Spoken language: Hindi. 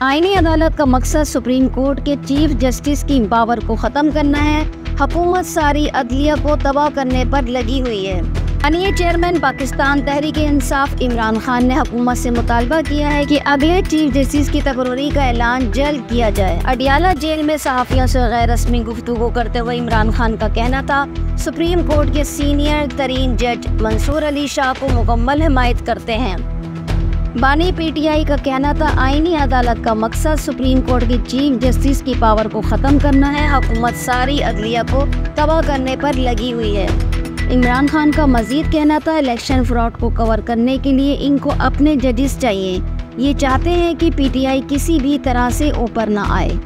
आईनी अदालत का मकसद सुप्रीम कोर्ट के चीफ जस्टिस की पावर को ख़त्म करना है। हुकूमत सारी अदलिया को तबाह करने पर लगी हुई है। स्थानीय चेयरमैन पाकिस्तान तहरीक-ए-इंसाफ इमरान खान ने हुकूमत से मुतालबा किया है कि अगले चीफ जस्टिस की तकर्री का ऐलान जल्द किया जाए। अडियाला जेल में सहाफ़ियों से गैर रस्मी गुफ्तगू करते हुए इमरान खान का कहना था, सुप्रीम कोर्ट के सीनियर तरीन जज मंसूर अली शाह को मुकम्मल हिमायत करते हैं। बानी पीटीआई का कहना था, आईनी अदालत का मकसद सुप्रीम कोर्ट की चीफ जस्टिस की पावर को ख़त्म करना है। हुकूमत सारी अदलिया को तबाह करने पर लगी हुई है। इमरान खान का मजीद कहना था, इलेक्शन फ्रॉड को कवर करने के लिए इनको अपने जजेस चाहिए। ये चाहते हैं कि पीटीआई किसी भी तरह से ऊपर ना आए।